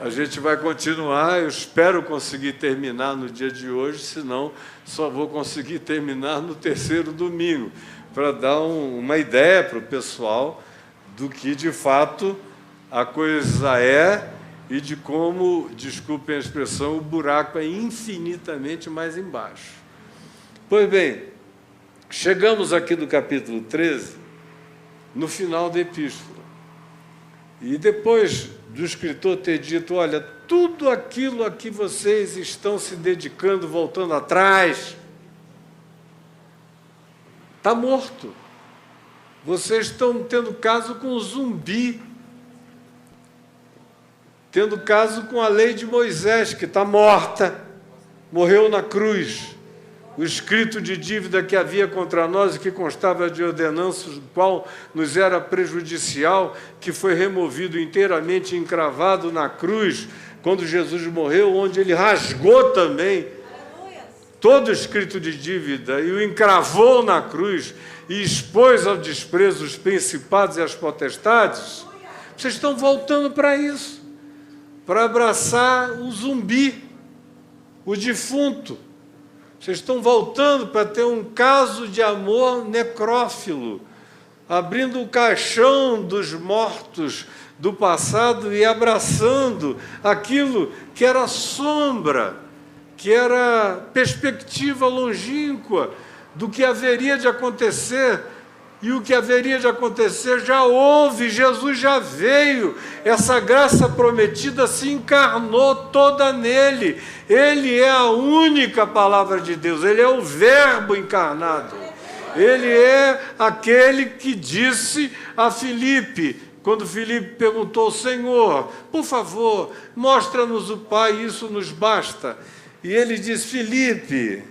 a gente vai continuar. Eu espero conseguir terminar no dia de hoje, senão só vou conseguir terminar no terceiro domingo, para dar uma ideia para o pessoal do que, de fato, a coisa é e de como, desculpem a expressão, o buraco é infinitamente mais embaixo. Pois bem, chegamos aqui no capítulo 13, no final da epístola. E depois do escritor ter dito, olha, tudo aquilo a que vocês estão se dedicando, voltando atrás, está morto. Vocês estão tendo caso com o zumbi, tendo caso com a lei de Moisés, que está morta, morreu na cruz. O escrito de dívida que havia contra nós e que constava de ordenanças, o qual nos era prejudicial, que foi removido inteiramente, encravado na cruz, quando Jesus morreu, onde ele rasgou também todo o escrito de dívida e o encravou na cruz e expôs ao desprezo os principados e as potestades. Vocês estão voltando para isso, para abraçar o zumbi, o defunto. Vocês estão voltando para ter um caso de amor necrófilo, abrindo o caixão dos mortos do passado e abraçando aquilo que era sombra, que era perspectiva longínqua do que haveria de acontecer. E o que haveria de acontecer já houve, Jesus já veio, essa graça prometida se encarnou toda nele. Ele é a única palavra de Deus, ele é o Verbo encarnado. Ele é aquele que disse a Filipe, quando Filipe perguntou, Senhor, por favor, mostra-nos o Pai, isso nos basta. E ele diz, Filipe,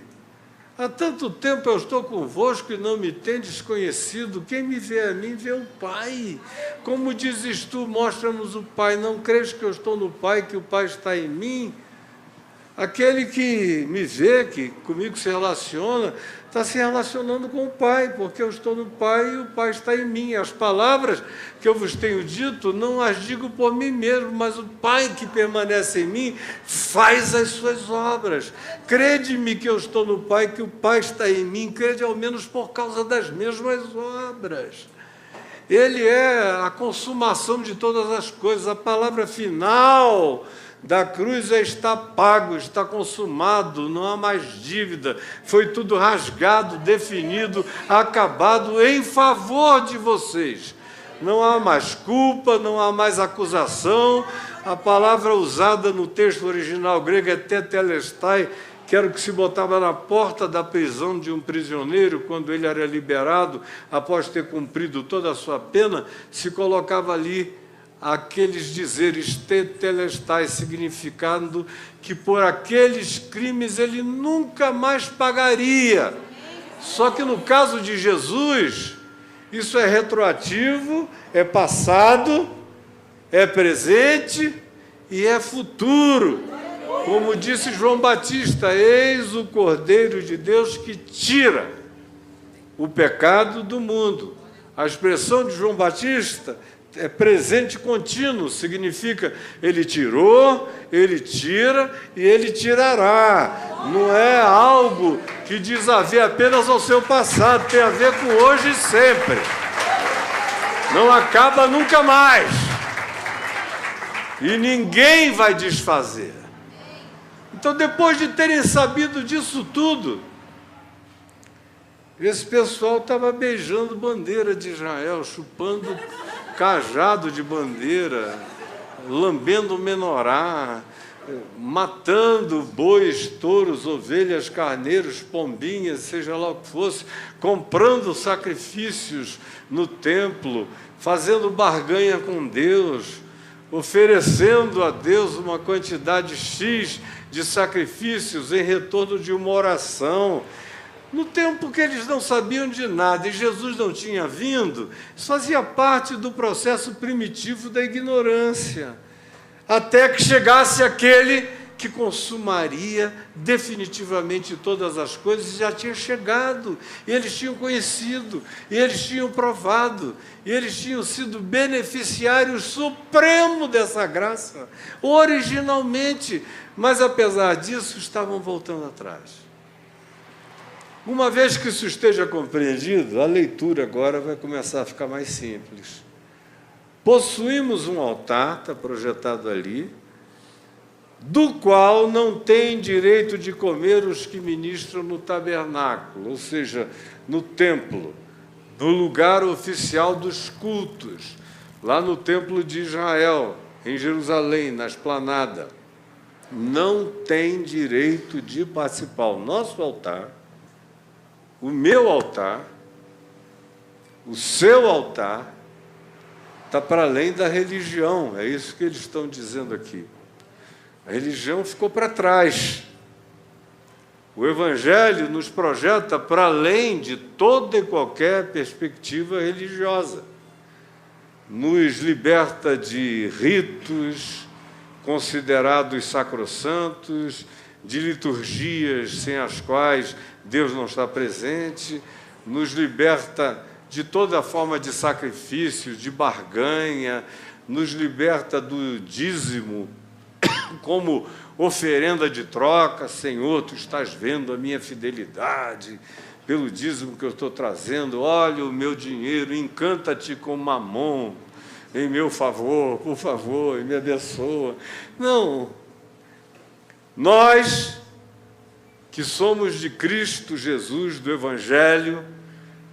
há tanto tempo eu estou convosco e não me tendes conhecido. Quem me vê a mim, vê o Pai. Como dizes tu, mostra-nos o Pai. Não crees que eu estou no Pai, que o Pai está em mim? Aquele que me vê, que comigo se relaciona, está se relacionando com o Pai, porque eu estou no Pai e o Pai está em mim. As palavras que eu vos tenho dito, não as digo por mim mesmo, mas o Pai que permanece em mim faz as suas obras. Crede-me que eu estou no Pai, que o Pai está em mim, crede ao menos por causa das mesmas obras. Ele é a consumação de todas as coisas, a palavra final da cruz está pago, está consumado, não há mais dívida, foi tudo rasgado, definido, acabado em favor de vocês. Não há mais culpa, não há mais acusação. A palavra usada no texto original grego é tetelestai, que era o que se botava na porta da prisão de um prisioneiro, quando ele era liberado, após ter cumprido toda a sua pena, se colocava ali aqueles dizeres tetelestai, significando que por aqueles crimes ele nunca mais pagaria. Só que no caso de Jesus, isso é retroativo, é passado, é presente e é futuro. Como disse João Batista, eis o Cordeiro de Deus que tira o pecado do mundo. A expressão de João Batista é presente contínuo, significa ele tirou, ele tira e ele tirará. Não é algo que diz a ver apenas ao seu passado, tem a ver com hoje e sempre. Não acaba nunca mais. E ninguém vai desfazer. Então, depois de terem sabido disso tudo, esse pessoal estava beijando bandeira de Israel, chupando cajado de bandeira, lambendo menorá, matando bois, touros, ovelhas, carneiros, pombinhas, seja lá o que fosse, comprando sacrifícios no templo, fazendo barganha com Deus, oferecendo a Deus uma quantidade X de sacrifícios em retorno de uma oração. No tempo que eles não sabiam de nada e Jesus não tinha vindo, isso fazia parte do processo primitivo da ignorância, até que chegasse aquele que consumaria definitivamente todas as coisas já tinha chegado, e eles tinham conhecido, e eles tinham provado, e eles tinham sido beneficiários supremos dessa graça, originalmente, mas apesar disso estavam voltando atrás. Uma vez que isso esteja compreendido, a leitura agora vai começar a ficar mais simples. Possuímos um altar, está projetado ali, do qual não tem direito de comer os que ministram no tabernáculo, ou seja, no templo, no lugar oficial dos cultos, lá no templo de Israel, em Jerusalém, na esplanada. Não tem direito de participar. O nosso altar, o meu altar, o seu altar, está para além da religião, é isso que eles estão dizendo aqui. A religião ficou para trás. O Evangelho nos projeta para além de toda e qualquer perspectiva religiosa. Nos liberta de ritos considerados sacrossantos, de liturgias sem as quais Deus não está presente, nos liberta de toda forma de sacrifício, de barganha, nos liberta do dízimo como oferenda de troca. Senhor, tu estás vendo a minha fidelidade pelo dízimo que eu estou trazendo, olha o meu dinheiro, encanta-te com mamon em meu favor, por favor, e me abençoa. Não, nós que somos de Cristo Jesus, do Evangelho,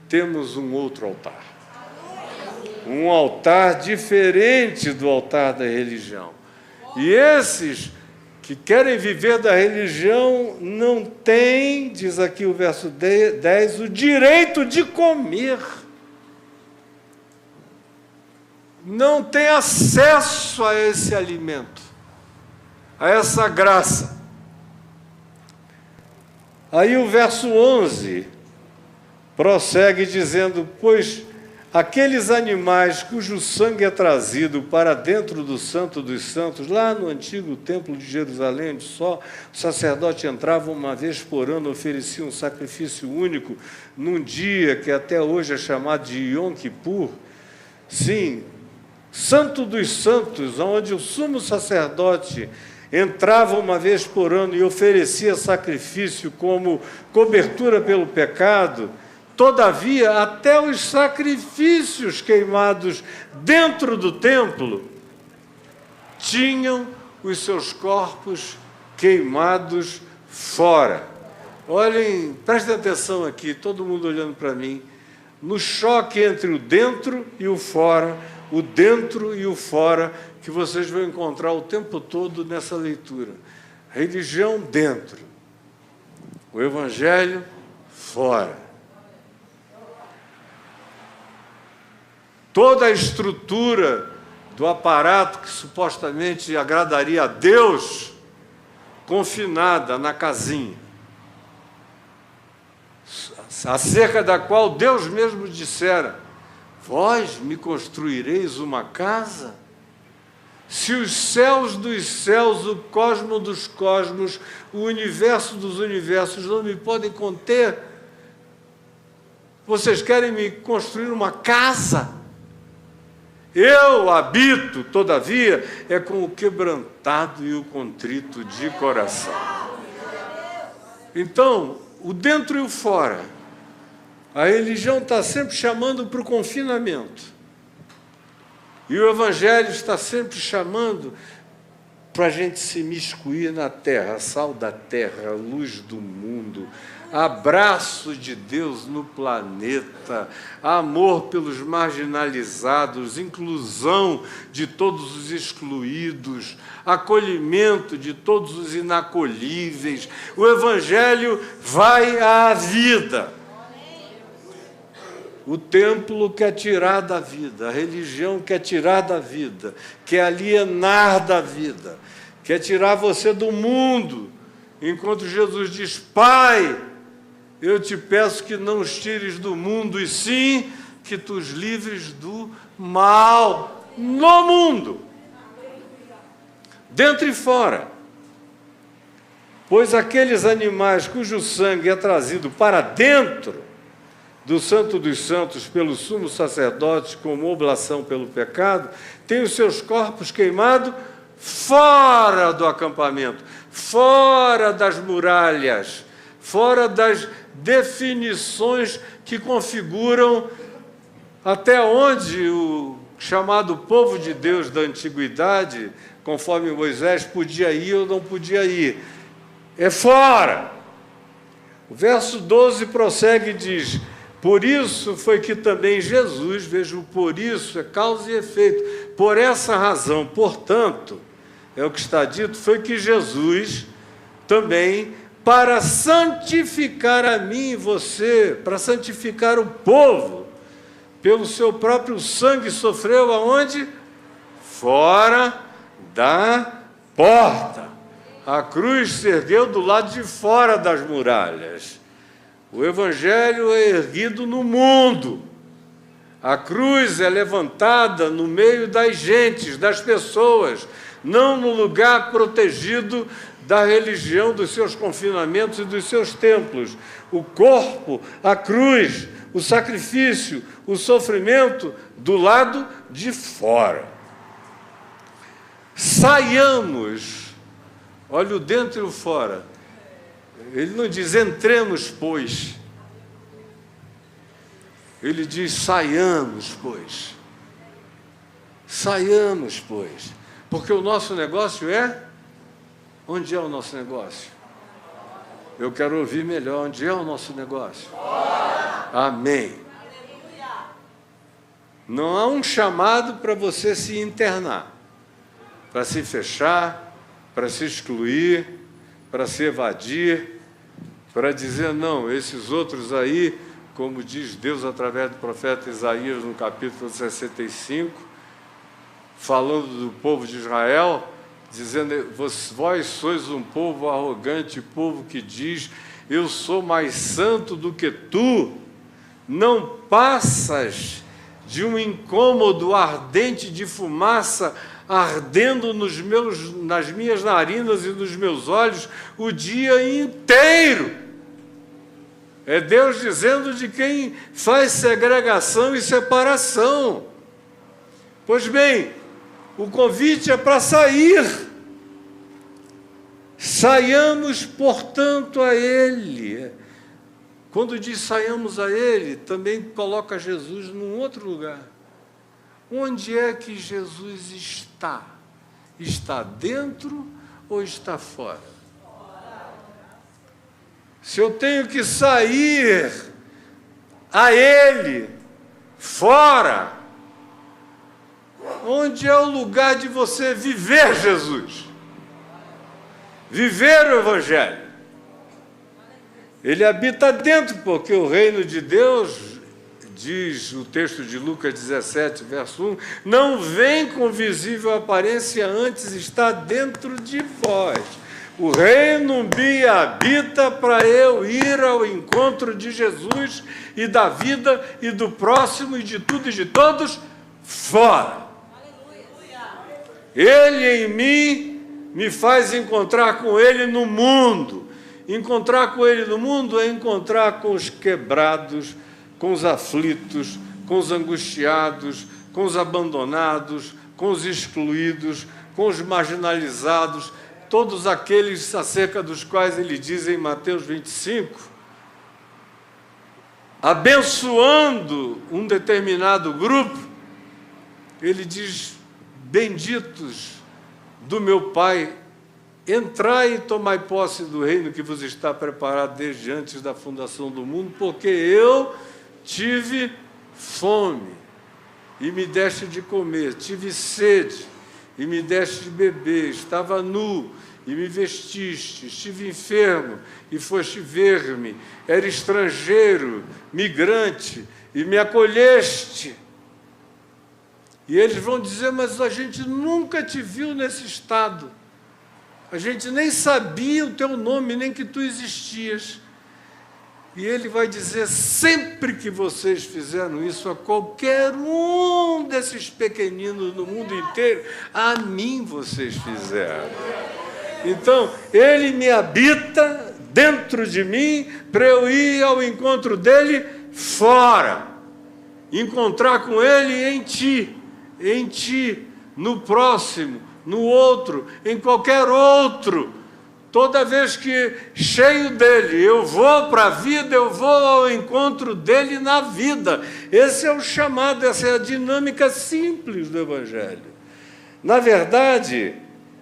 temos um outro altar. Um altar diferente do altar da religião. E esses que querem viver da religião não têm, diz aqui o verso 10, o direito de comer. Não tem acesso a esse alimento, a essa graça. Aí o verso 11 prossegue dizendo: pois aqueles animais cujo sangue é trazido para dentro do Santo dos Santos, lá no antigo templo de Jerusalém, onde só o sacerdote entrava uma vez por ano, oferecia um sacrifício único, num dia que até hoje é chamado de Yom Kippur, sim, Santo dos Santos, onde o sumo sacerdote entrava uma vez por ano e oferecia sacrifício como cobertura pelo pecado. Todavia, até os sacrifícios queimados dentro do templo tinham os seus corpos queimados fora. Olhem, prestem atenção aqui, todo mundo olhando para mim, no choque entre o dentro e o fora, o dentro e o fora, que vocês vão encontrar o tempo todo nessa leitura. A religião dentro, o Evangelho fora. Toda a estrutura do aparato que supostamente agradaria a Deus, confinada na casinha, acerca da qual Deus mesmo dissera: vós me construireis uma casa? Se os céus dos céus, o cosmo dos cosmos, o universo dos universos não me podem conter, vocês querem me construir uma casa? Eu habito, todavia, é com o quebrantado e o contrito de coração. Então, o dentro e o fora. A religião está sempre chamando para o confinamento. E o Evangelho está sempre chamando para a gente se imiscuir na terra, sal da terra, luz do mundo, abraço de Deus no planeta, amor pelos marginalizados, inclusão de todos os excluídos, acolhimento de todos os inacolhíveis. O Evangelho vai à vida. O templo quer tirar da vida, a religião quer tirar da vida, quer alienar da vida, quer tirar você do mundo, enquanto Jesus diz: Pai, eu te peço que não os tires do mundo, e sim que tu os livres do mal no mundo, dentro e fora. Pois aqueles animais cujo sangue é trazido para dentro do Santo dos Santos pelo sumo sacerdote como oblação pelo pecado, têm os seus corpos queimados fora do acampamento, fora das muralhas, fora das definições que configuram até onde o chamado povo de Deus da antiguidade, conforme Moisés, podia ir ou não podia ir. É fora. O verso 12 prossegue e diz: por isso foi que também Jesus, veja, o por isso é causa e efeito, por essa razão, portanto, é o que está dito, foi que Jesus também, para santificar a mim e você, para santificar o povo, pelo seu próprio sangue sofreu aonde? Fora da porta. A cruz se ergueu do lado de fora das muralhas. O Evangelho é erguido no mundo. A cruz é levantada no meio das gentes, das pessoas, não no lugar protegido da religião, dos seus confinamentos e dos seus templos. O corpo, a cruz, o sacrifício, o sofrimento do lado de fora. Saiamos, olha o dentro e o fora. Ele não diz entremos, pois. Ele diz saiamos, pois. Saiamos, pois. Porque o nosso negócio é... Onde é o nosso negócio? Eu quero ouvir melhor. Onde é o nosso negócio? Amém. Não há um chamado para você se internar, para se fechar, para se excluir, para se evadir, para dizer, não, esses outros aí, como diz Deus através do profeta Isaías no capítulo 65, falando do povo de Israel, dizendo, vós sois um povo arrogante, povo que diz, eu sou mais santo do que tu, não passas de um incômodo ardente de fumaça ardendo nas minhas narinas e nos meus olhos o dia inteiro. É Deus dizendo de quem faz segregação e separação. Pois bem, o convite é para sair. Saiamos, portanto, a Ele. Quando diz saiamos a Ele, também coloca Jesus num outro lugar. Onde é que Jesus está? Está dentro ou está fora? Se eu tenho que sair a Ele, fora, onde é o lugar de você viver Jesus? Viver o Evangelho. Ele habita dentro, porque o reino de Deus, diz o texto de Lucas 17, verso 1, não vem com visível aparência, antes está dentro de vós. O reino me habita para eu ir ao encontro de Jesus e da vida e do próximo e de tudo e de todos fora. Ele em mim me faz encontrar com Ele no mundo. Encontrar com Ele no mundo é encontrar com os quebrados, com os aflitos, com os angustiados, com os abandonados, com os excluídos, com os marginalizados, todos aqueles acerca dos quais ele diz em Mateus 25, abençoando um determinado grupo, ele diz, benditos do meu Pai, entrai e tomai posse do reino que vos está preparado desde antes da fundação do mundo, porque eu tive fome e me deste de comer, tive sede e me deste de beber, estava nu e me vestiste, estive enfermo e foste ver-me, era estrangeiro, migrante e me acolheste. E eles vão dizer, mas a gente nunca te viu nesse estado, a gente nem sabia o teu nome, nem que tu existias. E ele vai dizer, sempre que vocês fizeram isso a qualquer um desses pequeninos no mundo inteiro, a mim vocês fizeram. Então, Ele me habita dentro de mim para eu ir ao encontro dEle fora. Encontrar com Ele em ti, no próximo, no outro, em qualquer outro. Toda vez que, cheio dEle, eu vou para a vida, eu vou ao encontro dEle na vida. Esse é o chamado, essa é a dinâmica simples do Evangelho. Na verdade,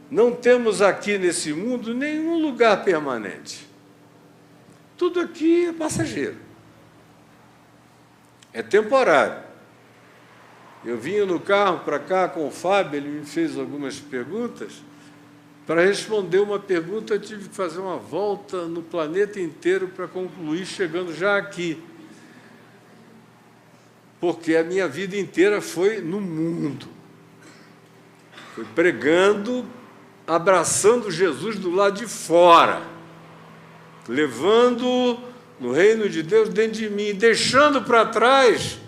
não temos aqui nesse mundo nenhum lugar permanente. Tudo aqui é passageiro. É temporário. Eu vinha no carro para cá com o Fábio, ele me fez algumas perguntas. Para responder uma pergunta, eu tive que fazer uma volta no planeta inteiro para concluir, chegando já aqui. Porque a minha vida inteira foi no mundo. Foi pregando, abraçando Jesus do lado de fora, levando no reino de Deus dentro de mim, deixando para trás,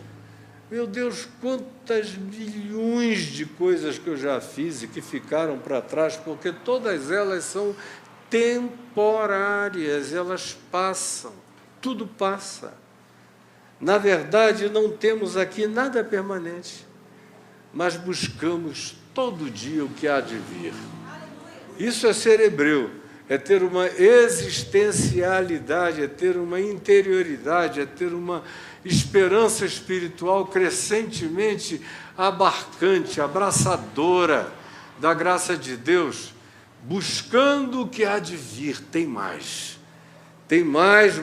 meu Deus, quantas milhões de coisas que eu já fiz e que ficaram para trás, porque todas elas são temporárias, elas passam, tudo passa. Na verdade, não temos aqui nada permanente, mas buscamos todo dia o que há de vir. Isso é ser hebreu, é ter uma existencialidade, é ter uma interioridade, é ter uma esperança espiritual crescentemente abarcante, abraçadora da graça de Deus, buscando o que há de vir. Tem mais,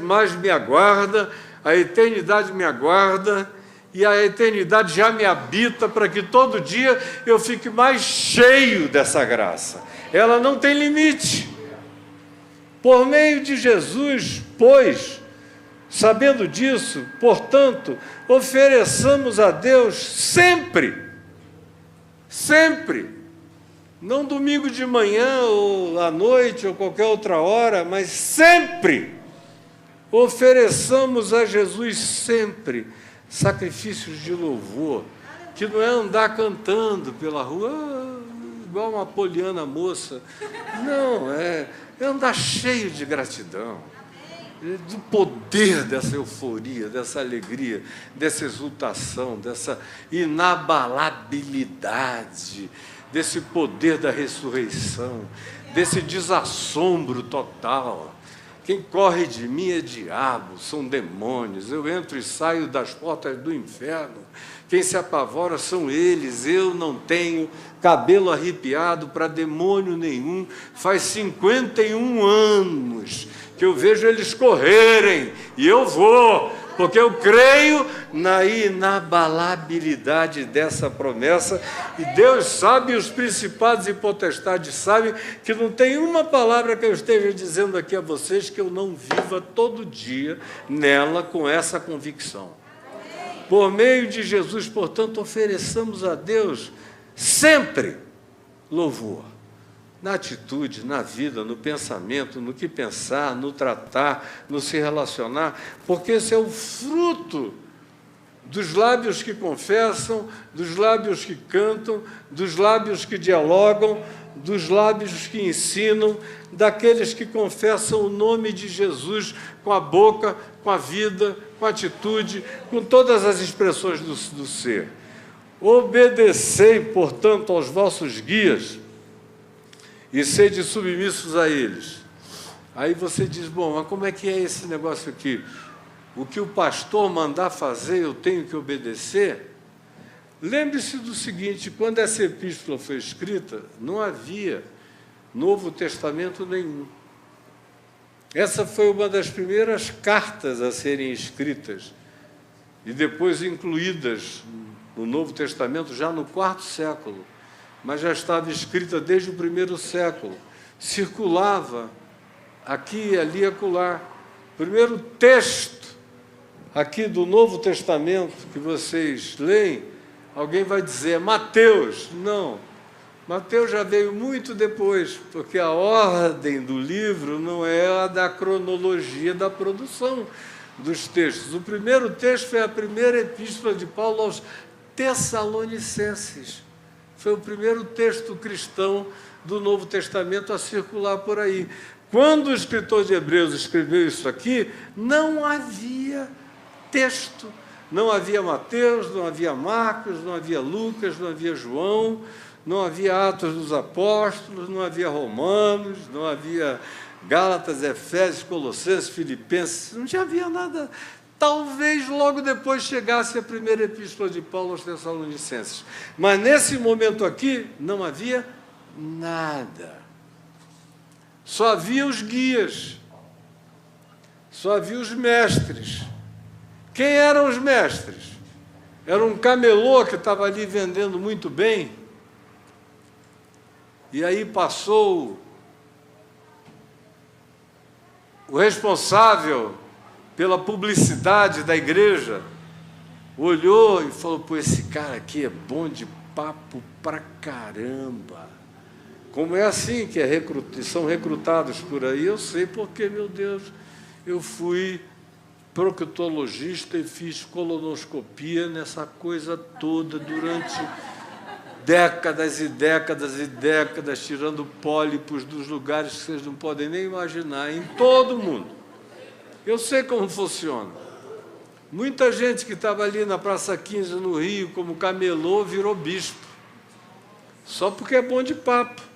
mais me aguarda, a eternidade me aguarda, e a eternidade já me habita para que todo dia eu fique mais cheio dessa graça. Ela não tem limite. Por meio de Jesus, pois, sabendo disso, portanto, ofereçamos a Deus sempre, não domingo de manhã ou à noite ou qualquer outra hora, mas sempre, ofereçamos a Jesus sempre sacrifícios de louvor, que não é andar cantando pela rua, igual uma poliana moça, não, é andar cheio de gratidão, do poder dessa euforia, dessa alegria, dessa exultação, dessa inabalabilidade, desse poder da ressurreição, desse desassombro total. Quem corre de mim é diabo, são demônios, eu entro e saio das portas do inferno. Quem se apavora são eles, eu não tenho cabelo arrepiado para demônio nenhum. Faz 51 anos que eu vejo eles correrem, e eu vou, porque eu creio na inabalabilidade dessa promessa, e Deus sabe, os principados e potestades sabem, que não tem uma palavra que eu esteja dizendo aqui a vocês que eu não viva todo dia nela com essa convicção. Por meio de Jesus, portanto, ofereçamos a Deus sempre louvor, na atitude, na vida, no pensamento, no que pensar, no tratar, no se relacionar, porque esse é o fruto dos lábios que confessam, dos lábios que cantam, dos lábios que dialogam, dos lábios que ensinam, daqueles que confessam o nome de Jesus com a boca, com a vida, com a atitude, com todas as expressões do ser. Obedecei, portanto, aos vossos guias e sede submissos a eles. Aí você diz, bom, mas como é que é esse negócio aqui? O que o pastor mandar fazer, eu tenho que obedecer? Lembre-se do seguinte, quando essa epístola foi escrita, não havia Novo Testamento nenhum. Essa foi uma das primeiras cartas a serem escritas e depois incluídas no Novo Testamento já no IV século, mas já estava escrita desde o I século. Circulava aqui, ali e acolá. O primeiro texto aqui do Novo Testamento que vocês leem, alguém vai dizer, Mateus. Não, Mateus já veio muito depois, porque a ordem do livro não é a da cronologia da produção dos textos. O primeiro texto foi a primeira epístola de Paulo aos Tessalonicenses. Foi o primeiro texto cristão do Novo Testamento a circular por aí. Quando o escritor de Hebreus escreveu isso aqui, não havia texto. Não havia Mateus, não havia Marcos, não havia Lucas, não havia João, não havia Atos dos Apóstolos, não havia Romanos, não havia Gálatas, Efésios, Colossenses, Filipenses, não tinha havia nada. Talvez logo depois chegasse a primeira epístola de Paulo aos Tessalonicenses. Mas nesse momento aqui, não havia nada. Só havia os guias, só havia os mestres. Quem eram os mestres? Era um camelô que estava ali vendendo muito bem, e aí passou o responsável pela publicidade da igreja, olhou e falou: pô, esse cara aqui é bom de papo pra caramba. Como é assim que são recrutados por aí? Eu sei porque, meu Deus, eu fui proctologista e fiz colonoscopia nessa coisa toda durante décadas e décadas e décadas, tirando pólipos dos lugares que vocês não podem nem imaginar, em todo o mundo. Eu sei como funciona. Muita gente que estava ali na Praça 15, no Rio, como camelô, virou bispo, só porque é bom de papo.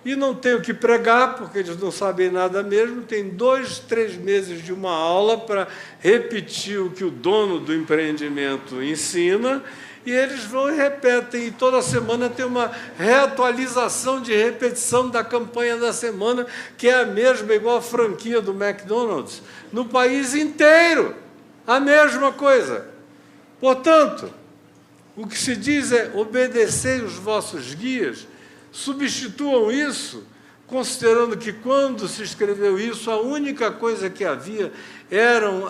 E não tem o que pregar, porque eles não sabem nada mesmo, tem 2, 3 meses de uma aula para repetir o que o dono do empreendimento ensina, e eles vão e repetem, e toda semana tem uma reatualização de repetição da campanha da semana, que é a mesma, igual a franquia do McDonald's, no país inteiro, a mesma coisa. Portanto, o que se diz é: obedecei os vossos guias. Substituam isso, considerando que, quando se escreveu isso, a única coisa que havia eram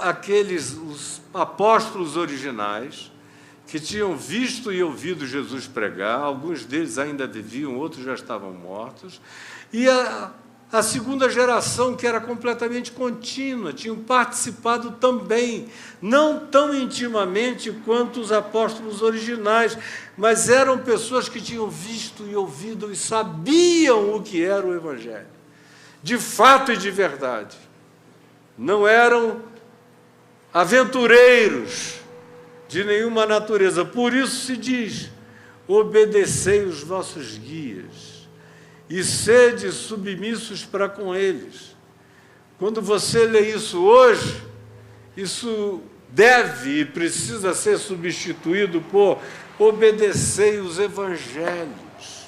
os apóstolos originais, que tinham visto e ouvido Jesus pregar, alguns deles ainda viviam, outros já estavam mortos, e a segunda geração, que era completamente contínua, tinham participado também, não tão intimamente quanto os apóstolos originais, mas eram pessoas que tinham visto e ouvido e sabiam o que era o Evangelho, de fato e de verdade. Não eram aventureiros de nenhuma natureza. Por isso se diz: obedecei os vossos guias e sede submissos para com eles. Quando você lê isso hoje, isso deve e precisa ser substituído por: obedecei os evangelhos,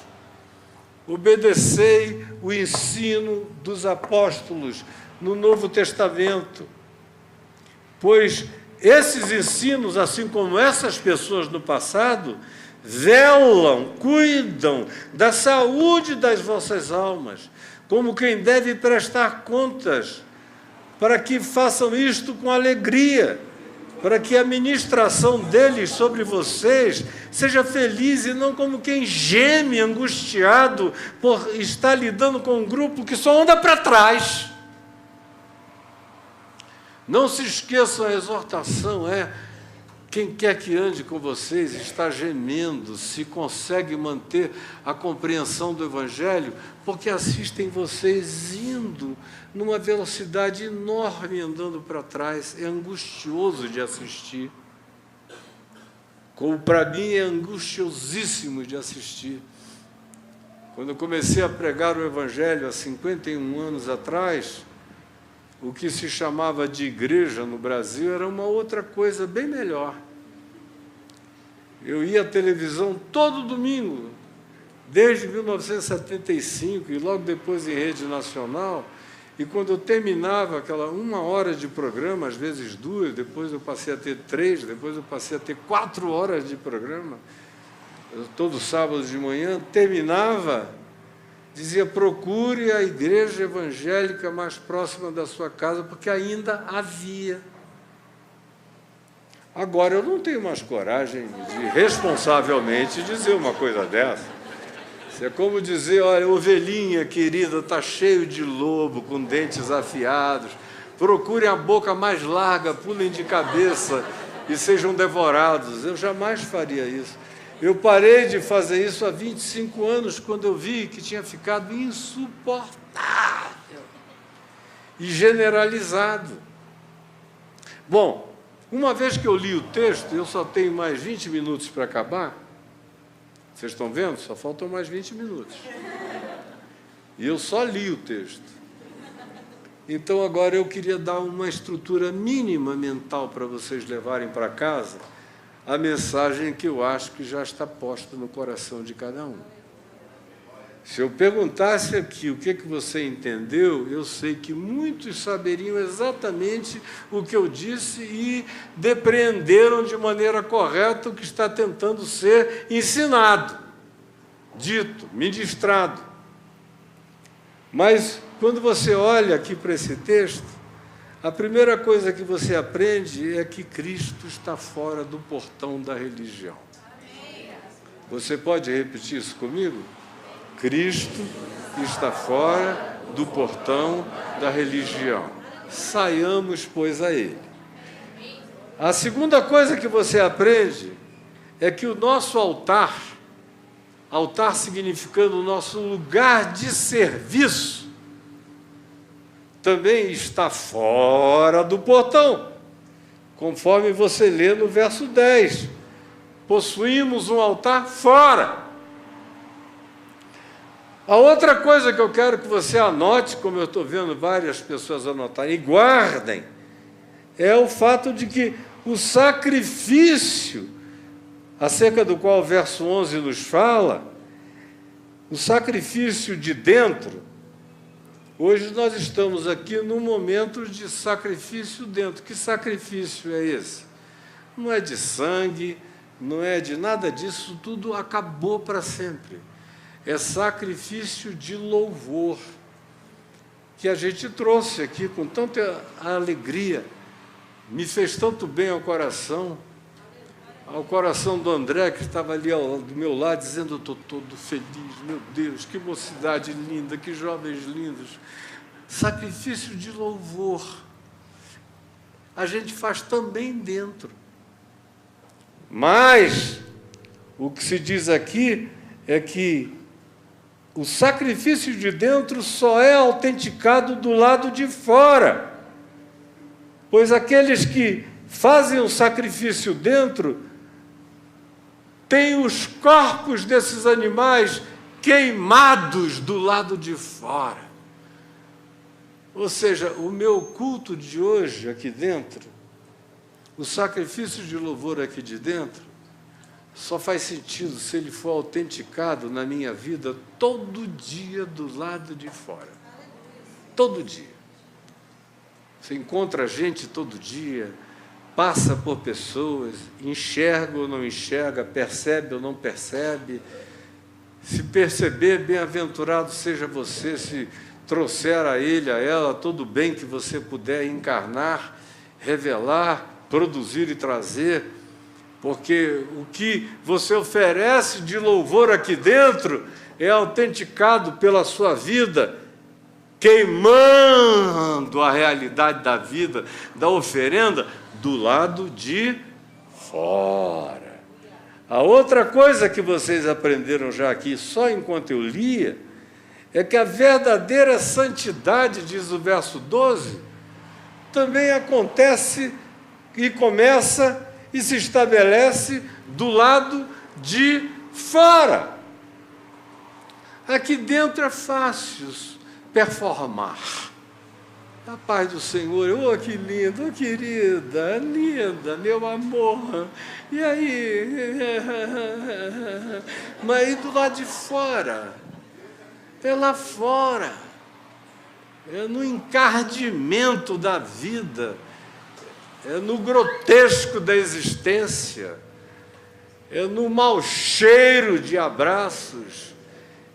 obedecei o ensino dos apóstolos no Novo Testamento, pois esses ensinos, assim como essas pessoas no passado, velam, cuidam da saúde das vossas almas, como quem deve prestar contas, para que façam isto com alegria, para que a ministração deles sobre vocês seja feliz e não como quem geme, angustiado, por estar lidando com um grupo que só anda para trás. Não se esqueçam, a exortação é: quem quer que ande com vocês está gemendo, se consegue manter a compreensão do Evangelho, porque assistem vocês indo numa velocidade enorme, andando para trás. É angustioso de assistir. Como para mim é angustiosíssimo de assistir. Quando eu comecei a pregar o Evangelho há 51 anos atrás, o que se chamava de igreja no Brasil era uma outra coisa bem melhor. Eu ia à televisão todo domingo, desde 1975, e logo depois em rede nacional, e quando eu terminava aquela 1 hora de programa, às vezes 2, depois eu passei a ter 3, depois eu passei a ter 4 horas de programa, todo sábado de manhã, terminava, dizia: procure a igreja evangélica mais próxima da sua casa, porque ainda havia. Agora, eu não tenho mais coragem de responsavelmente dizer uma coisa dessa. Isso é como dizer: olha, ovelhinha querida, está cheio de lobo, com dentes afiados, procurem a boca mais larga, pulem de cabeça e sejam devorados. Eu jamais faria isso. Eu parei de fazer isso há 25 anos, quando eu vi que tinha ficado insuportável e generalizado. Bom, uma vez que eu li o texto, eu só tenho mais 20 minutos para acabar. Vocês estão vendo? Só faltam mais 20 minutos. E eu só li o texto. Então, agora eu queria dar uma estrutura mínima mental para vocês levarem para casa a mensagem que eu acho que já está posta no coração de cada um. Se eu perguntasse aqui o que você entendeu, eu sei que muitos saberiam exatamente o que eu disse e depreenderam de maneira correta o que está tentando ser ensinado, dito, ministrado. Mas, quando você olha aqui para esse texto, a primeira coisa que você aprende é que Cristo está fora do portão da religião. Você pode repetir isso comigo? Cristo está fora do portão da religião. Saiamos, pois, a Ele. A segunda coisa que você aprende é que o nosso altar, altar significando o nosso lugar de serviço, também está fora do portão, conforme você lê no verso 10. Possuímos um altar fora. A outra coisa que eu quero que você anote, como eu estou vendo várias pessoas anotarem, e guardem, é o fato de que o sacrifício, acerca do qual o verso 11 nos fala, o sacrifício de dentro, hoje nós estamos aqui num momento de sacrifício dentro. Que sacrifício é esse? Não é de sangue, não é de nada disso, tudo acabou para sempre. É sacrifício de louvor, que a gente trouxe aqui com tanta alegria, me fez tanto bem ao coração do André, que estava ali do meu lado, dizendo: eu estou todo feliz, meu Deus, que mocidade linda, que jovens lindos. Sacrifício de louvor, a gente faz também dentro. Mas, o que se diz aqui é que o sacrifício de dentro só é autenticado do lado de fora, pois aqueles que fazem o sacrifício dentro têm os corpos desses animais queimados do lado de fora. Ou seja, o meu culto de hoje aqui dentro, o sacrifício de louvor aqui de dentro, só faz sentido se ele for autenticado na minha vida todo dia do lado de fora. Todo dia. Você encontra gente todo dia, passa por pessoas, enxerga ou não enxerga, percebe ou não percebe. Se perceber, bem-aventurado seja você, se trouxer a ele, a ela, todo o bem que você puder encarnar, revelar, produzir e trazer, porque o que você oferece de louvor aqui dentro é autenticado pela sua vida, queimando a realidade da vida, da oferenda, do lado de fora. A outra coisa que vocês aprenderam já aqui, só enquanto eu lia, é que a verdadeira santidade, diz o verso 12, também acontece e começa e se estabelece do lado de fora. Aqui dentro é fácil performar. A paz do Senhor, oh, que lindo, oh, querida, linda, meu amor. E aí? Mas aí do lado de fora, é lá fora, é no encardimento da vida, é no grotesco da existência, é no mau cheiro de abraços,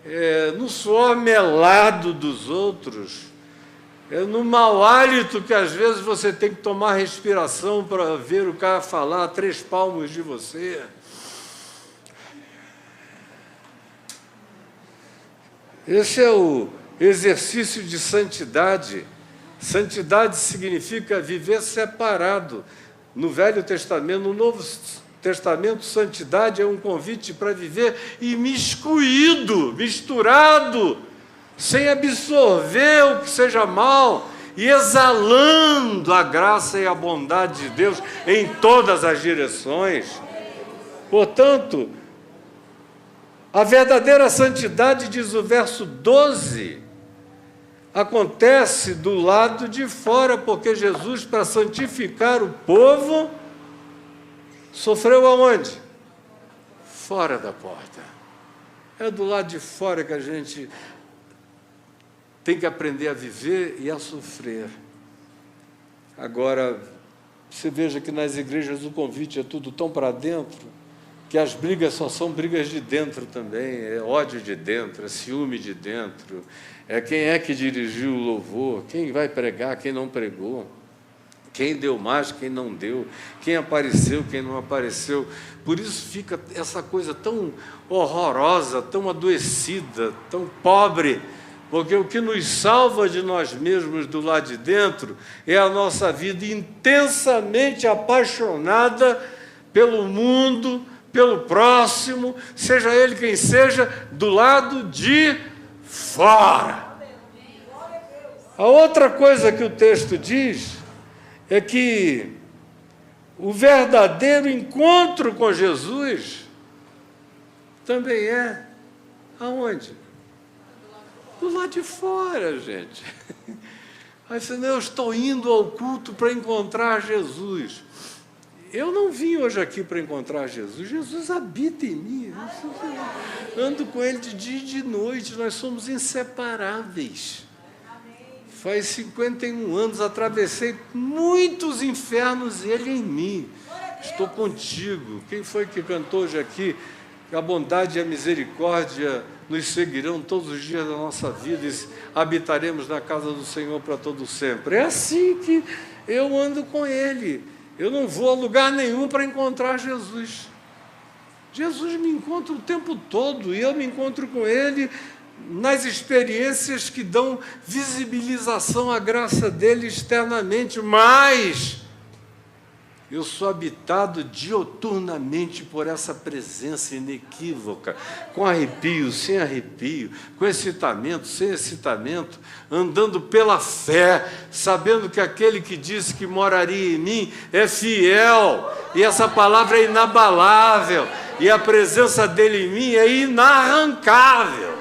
é no suor melado dos outros, é no mau hálito que às vezes você tem que tomar respiração para ver o cara falar a 3 palmos de você. Esse é o exercício de santidade. Santidade significa viver separado. No Velho Testamento, no Novo Testamento, santidade é um convite para viver imiscuído, misturado, sem absorver o que seja mal, e exalando a graça e a bondade de Deus em todas as direções. Portanto, a verdadeira santidade, diz o verso 12, acontece do lado de fora, porque Jesus, para santificar o povo, sofreu aonde? Fora da porta. É do lado de fora que a gente tem que aprender a viver e a sofrer. Agora, você veja que nas igrejas o convite é tudo tão para dentro, que as brigas só são brigas de dentro também, é ódio de dentro, é ciúme de dentro, é quem é que dirigiu o louvor, quem vai pregar, quem não pregou, quem deu mais, quem não deu, quem apareceu, quem não apareceu. Por isso fica essa coisa tão horrorosa, tão adoecida, tão pobre, porque o que nos salva de nós mesmos do lado de dentro é a nossa vida intensamente apaixonada pelo mundo, pelo próximo, seja ele quem seja, do lado de fora. A outra coisa que o texto diz é que o verdadeiro encontro com Jesus também é aonde? Do lado de fora, gente. Aí você, eu estou indo ao culto para encontrar Jesus. Eu não vim hoje aqui para encontrar Jesus. Jesus habita em mim. Eu ando com Ele de dia e de noite. Nós somos inseparáveis. Faz 51 anos, atravessei muitos infernos, Ele em mim. Estou contigo. Quem foi que cantou hoje aqui? A bondade e a misericórdia nos seguirão todos os dias da nossa vida e habitaremos na casa do Senhor para todo sempre. É assim que eu ando com Ele. Eu não vou a lugar nenhum para encontrar Jesus. Jesus me encontra o tempo todo e eu me encontro com Ele nas experiências que dão visibilização à graça dEle externamente, mas eu sou habitado dioturnamente por essa presença inequívoca, com arrepio, sem arrepio, com excitamento, sem excitamento, andando pela fé, sabendo que aquele que disse que moraria em mim é fiel, e essa palavra é inabalável, e a presença dele em mim é inarrancável,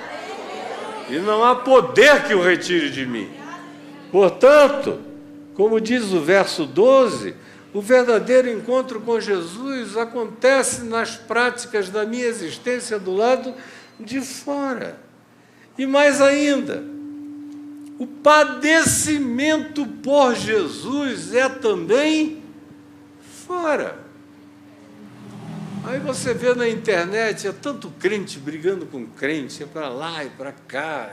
e não há poder que o retire de mim. Portanto, como diz o verso 12, o verdadeiro encontro com Jesus acontece nas práticas da minha existência do lado de fora. E mais ainda, o padecimento por Jesus é também fora. Aí você vê na internet, é tanto crente brigando com crente, é para lá e para cá,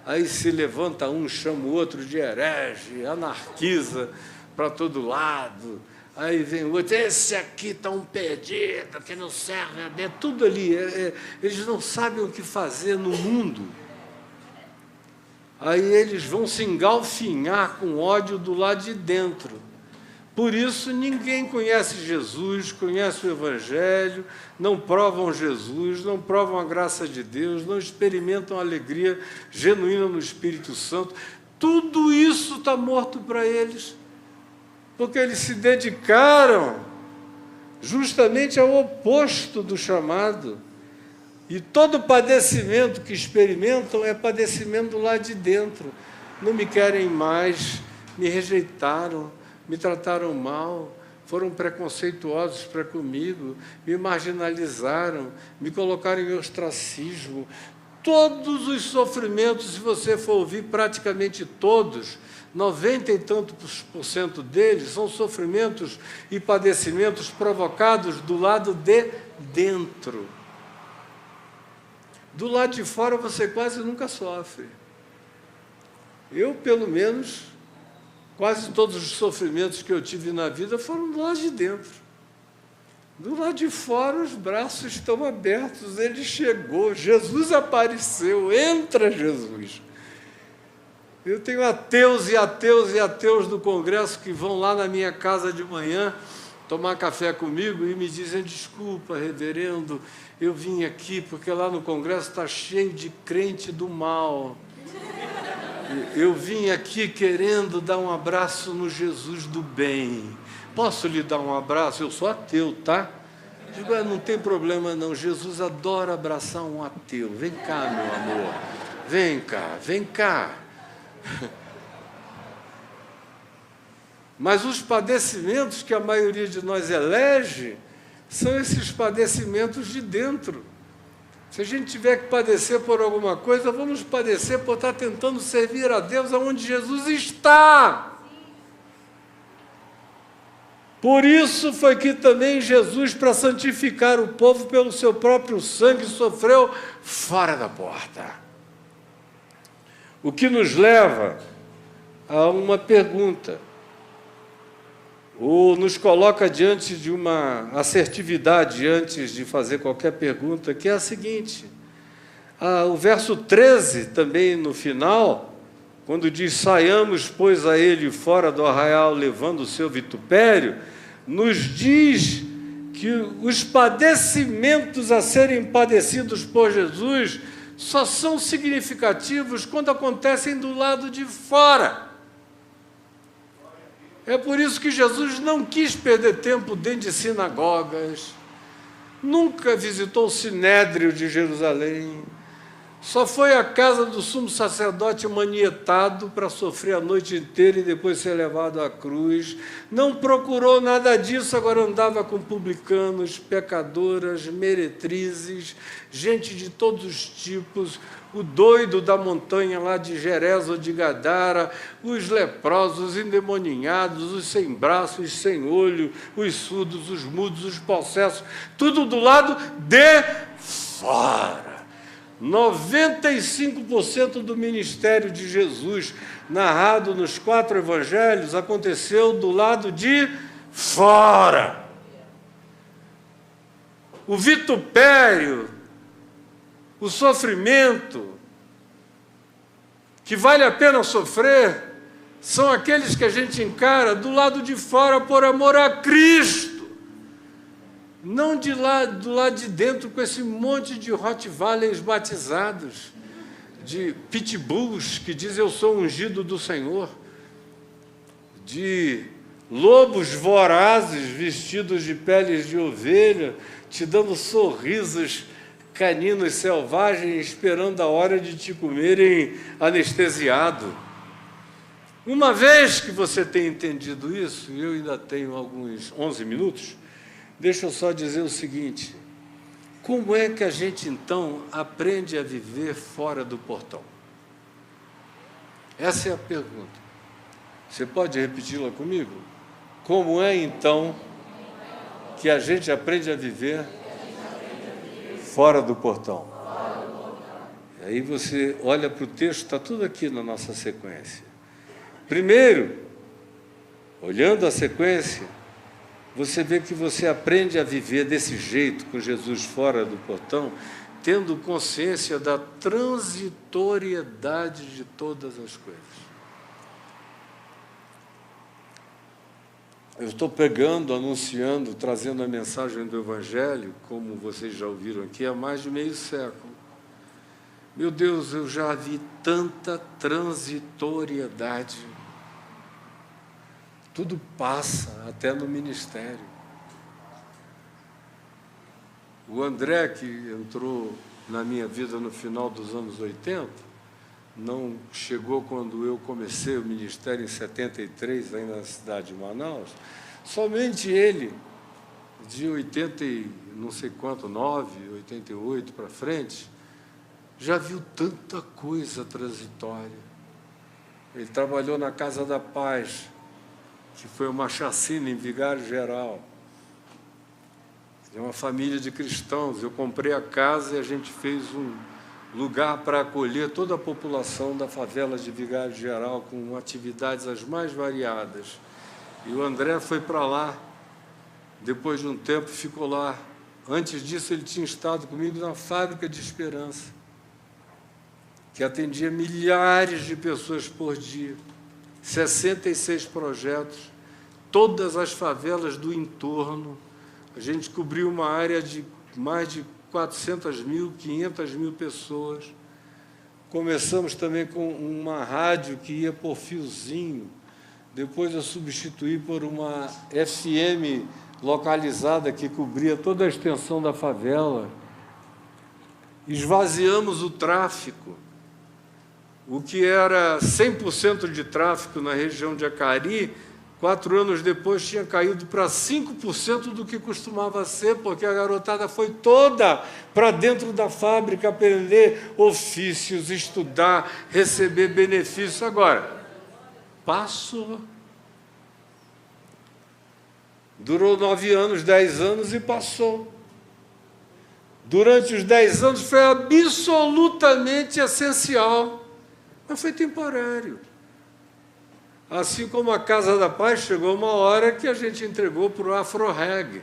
aí se levanta um, chama o outro de herege, anarquiza para todo lado. Aí vem o outro, esse aqui está um perdido, que não serve, é tudo ali. Eles não sabem o que fazer no mundo. Aí eles vão se engalfinhar com ódio do lado de dentro. Por isso, ninguém conhece Jesus, conhece o Evangelho, não provam Jesus, não provam a graça de Deus, não experimentam a alegria genuína no Espírito Santo. Tudo isso está morto para eles. Porque eles se dedicaram justamente ao oposto do chamado. E todo padecimento que experimentam é padecimento do lado de dentro. Não me querem mais, me rejeitaram, me trataram mal, foram preconceituosos para comigo, me marginalizaram, me colocaram em ostracismo. Todos os sofrimentos, se você for ouvir praticamente todos, 90 e tantos % deles são sofrimentos e padecimentos provocados do lado de dentro. Do lado de fora você quase nunca sofre. Eu, pelo menos, quase todos os sofrimentos que eu tive na vida foram do lado de dentro. Do lado de fora os braços estão abertos, Ele chegou, Jesus apareceu, entra Jesus. Eu tenho ateus e ateus e ateus do congresso que vão lá na minha casa de manhã tomar café comigo e me dizem: desculpa, reverendo, eu vim aqui porque lá no Congresso está cheio de crente do mal. Eu vim aqui querendo dar um abraço no Jesus do bem. Posso lhe dar um abraço? Eu sou ateu, tá? Digo: não tem problema não, Jesus adora abraçar um ateu. Vem cá, meu amor, vem cá, vem cá. Mas os padecimentos que a maioria de nós elege são esses padecimentos de dentro. Se a gente tiver que padecer por alguma coisa, vamos padecer por estar tentando servir a Deus aonde Jesus está. Por isso foi que também Jesus, para santificar o povo pelo seu próprio sangue, sofreu fora da porta. O que nos leva a uma pergunta, ou nos coloca diante de uma assertividade antes de fazer qualquer pergunta, que é a seguinte: o verso 13, também no final, quando diz: saiamos, pois, a ele fora do arraial, levando o seu vitupério, nos diz que os padecimentos a serem padecidos por Jesus só são significativos quando acontecem do lado de fora. É por isso que Jesus não quis perder tempo dentro de sinagogas, nunca visitou o Sinédrio de Jerusalém, só foi à casa do sumo sacerdote manietado para sofrer a noite inteira e depois ser levado à cruz. Não procurou nada disso, agora andava com publicanos, pecadoras, meretrizes, gente de todos os tipos, o doido da montanha lá de Gerés ou de Gadara, os leprosos, os endemoninhados, os sem braço, os sem olho, os surdos, os mudos, os possessos, tudo do lado de fora. 95% do ministério de Jesus, narrado nos 4 evangelhos, aconteceu do lado de fora. O vitupério, o sofrimento, que vale a pena sofrer, são aqueles que a gente encara do lado de fora por amor a Cristo. Não do lado de dentro, com esse monte de Rottweilers batizados, de pitbulls que dizem: eu sou ungido do Senhor, de lobos vorazes vestidos de peles de ovelha, te dando sorrisos caninos selvagens, esperando a hora de te comerem anestesiado. Uma vez que você tenha entendido isso, e eu ainda tenho alguns 11 minutos, deixa eu só dizer o seguinte: como é que a gente, então, aprende a viver fora do portão? Essa é a pergunta. Você pode repeti-la comigo? Como é, então, que a gente aprende a viver fora do portão? E aí você olha para o texto, está tudo aqui na nossa sequência. Primeiro, olhando a sequência, você vê que você aprende a viver desse jeito, com Jesus fora do portão, tendo consciência da transitoriedade de todas as coisas. Eu estou pregando, anunciando, trazendo a mensagem do Evangelho, como vocês já ouviram aqui, há mais de meio século. Meu Deus, eu já vi tanta transitoriedade. Tudo passa, até no ministério. O André, que entrou na minha vida no final dos anos 80, não chegou quando eu comecei o ministério em 73, aí na cidade de Manaus. Somente ele, de 80 e não sei quanto, 9, 88 para frente, já viu tanta coisa transitória. Ele trabalhou na Casa da Paz, que foi uma chacina em Vigário Geral. É uma família de cristãos. Eu comprei a casa e a gente fez um lugar para acolher toda a população da favela de Vigário Geral, com atividades as mais variadas. E o André foi para lá, depois de um tempo ficou lá. Antes disso, ele tinha estado comigo na Fábrica de Esperança, que atendia milhares de pessoas por dia, 66 projetos, todas as favelas do entorno. A gente cobriu uma área de mais de 400 mil, 500 mil pessoas. Começamos também com uma rádio que ia por fiozinho. Depois eu substituí por uma FM localizada que cobria toda a extensão da favela. Esvaziamos o tráfico. O que era 100% de tráfico na região de Acari, 4 anos depois tinha caído para 5% do que costumava ser, porque a garotada foi toda para dentro da fábrica aprender ofícios, estudar, receber benefícios. Agora, passou. Durou 9 anos, 10 anos e passou. Durante os 10 anos foi absolutamente essencial, mas foi temporário. Assim como a Casa da Paz, chegou uma hora que a gente entregou para o Afro-Reg.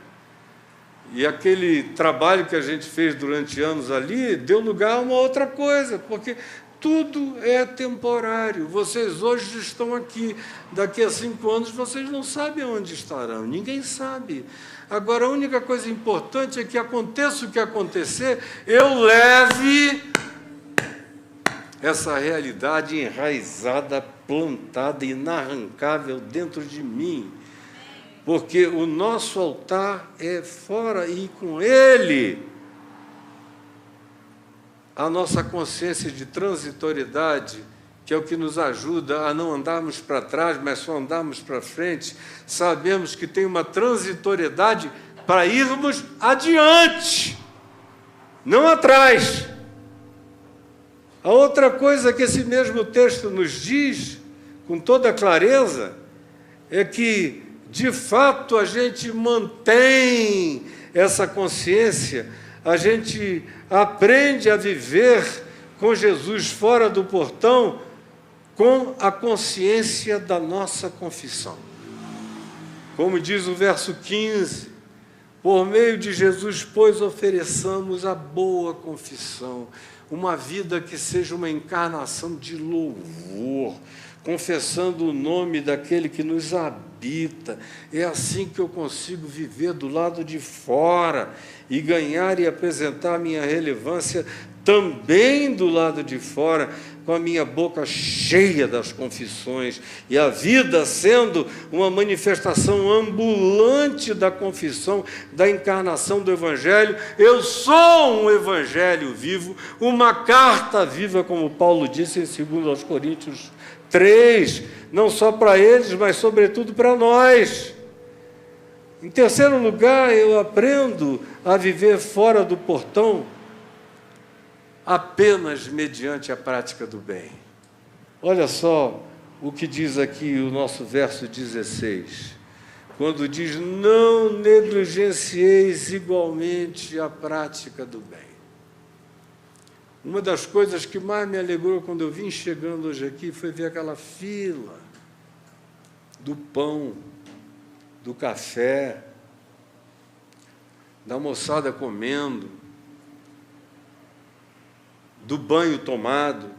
E aquele trabalho que a gente fez durante anos ali deu lugar a uma outra coisa, porque tudo é temporário. Vocês hoje estão aqui, daqui a 5 anos vocês não sabem onde estarão, ninguém sabe. Agora, a única coisa importante é que aconteça o que acontecer, eu leve essa realidade enraizada, plantada, inarrancável dentro de mim, porque o nosso altar é fora e com ele a nossa consciência de transitoriedade, que é o que nos ajuda a não andarmos para trás, mas só andarmos para frente. Sabemos que tem uma transitoriedade para irmos adiante, não atrás. A outra coisa que esse mesmo texto nos diz, com toda clareza, é que, de fato, a gente mantém essa consciência, a gente aprende a viver com Jesus fora do portão, com a consciência da nossa confissão. Como diz o verso 15, por meio de Jesus, pois, ofereçamos a boa confissão, uma vida que seja uma encarnação de louvor, confessando o nome daquele que nos habita. É assim que eu consigo viver do lado de fora e ganhar e apresentar minha relevância também do lado de fora, com a minha boca cheia das confissões, e a vida sendo uma manifestação ambulante da confissão, da encarnação do Evangelho. Eu sou um Evangelho vivo, uma carta viva, como Paulo disse em 2 Coríntios 3, não só para eles, mas sobretudo para nós. Em terceiro lugar, eu aprendo a viver fora do portão apenas mediante a prática do bem. Olha só o que diz aqui o nosso verso 16, quando diz: não negligencieis igualmente a prática do bem. Uma das coisas que mais me alegrou quando eu vim chegando hoje aqui foi ver aquela fila do pão, do café, da moçada comendo, do banho tomado,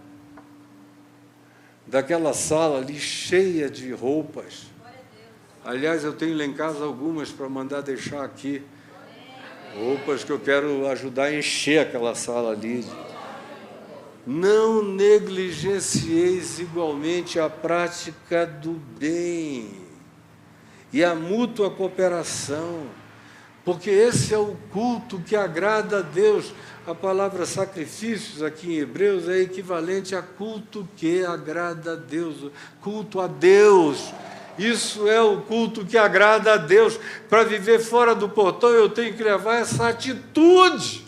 daquela sala ali cheia de roupas. Aliás, eu tenho lá em casa algumas para mandar deixar aqui. Roupas que eu quero ajudar a encher aquela sala ali. Não negligencieis igualmente a prática do bem e a mútua cooperação, porque esse é o culto que agrada a Deus. A palavra sacrifícios aqui em Hebreus é equivalente a culto que agrada a Deus, culto a Deus. Isso é o culto que agrada a Deus. Para viver fora do portão, eu tenho que levar essa atitude,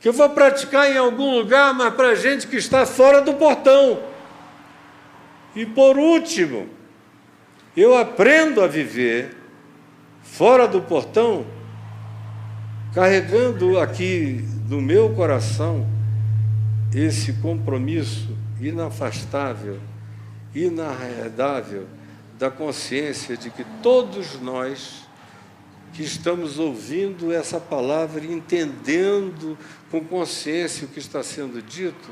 que eu vou praticar em algum lugar, mas para gente que está fora do portão. E por último, eu aprendo a viver fora do portão, carregando aqui no meu coração esse compromisso inafastável, inarredável, da consciência de que todos nós que estamos ouvindo essa palavra, entendendo com consciência o que está sendo dito,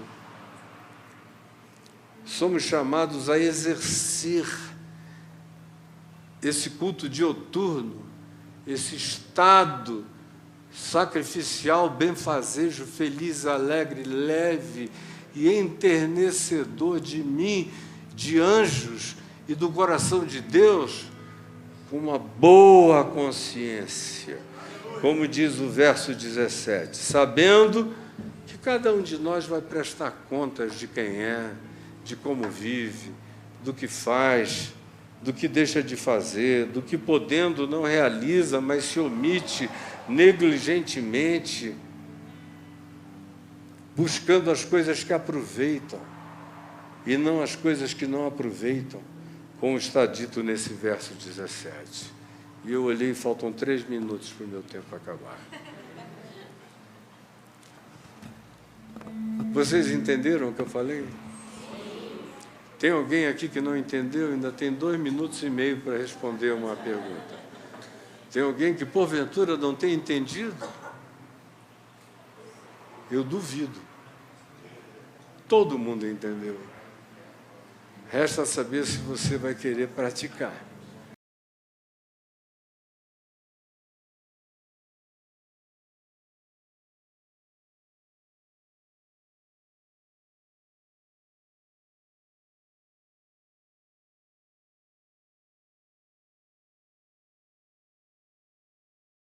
somos chamados a exercer esse culto dioturno, esse estado sacrificial, benfazejo, feliz, alegre, leve e enternecedor de mim, de anjos e do coração de Deus, com uma boa consciência, como diz o verso 17, sabendo que cada um de nós vai prestar contas de quem é, de como vive, do que faz, do que deixa de fazer, do que podendo não realiza, mas se omite negligentemente, buscando as coisas que aproveitam e não as coisas que não aproveitam, como está dito nesse verso 17. E eu olhei e faltam 3 minutos para o meu tempo acabar. Vocês entenderam o que eu falei? Tem alguém aqui que não entendeu? Ainda tem 2 minutos e meio para responder uma pergunta. Tem alguém que, porventura, não tem entendido? Eu duvido. Todo mundo entendeu. Resta saber se você vai querer praticar.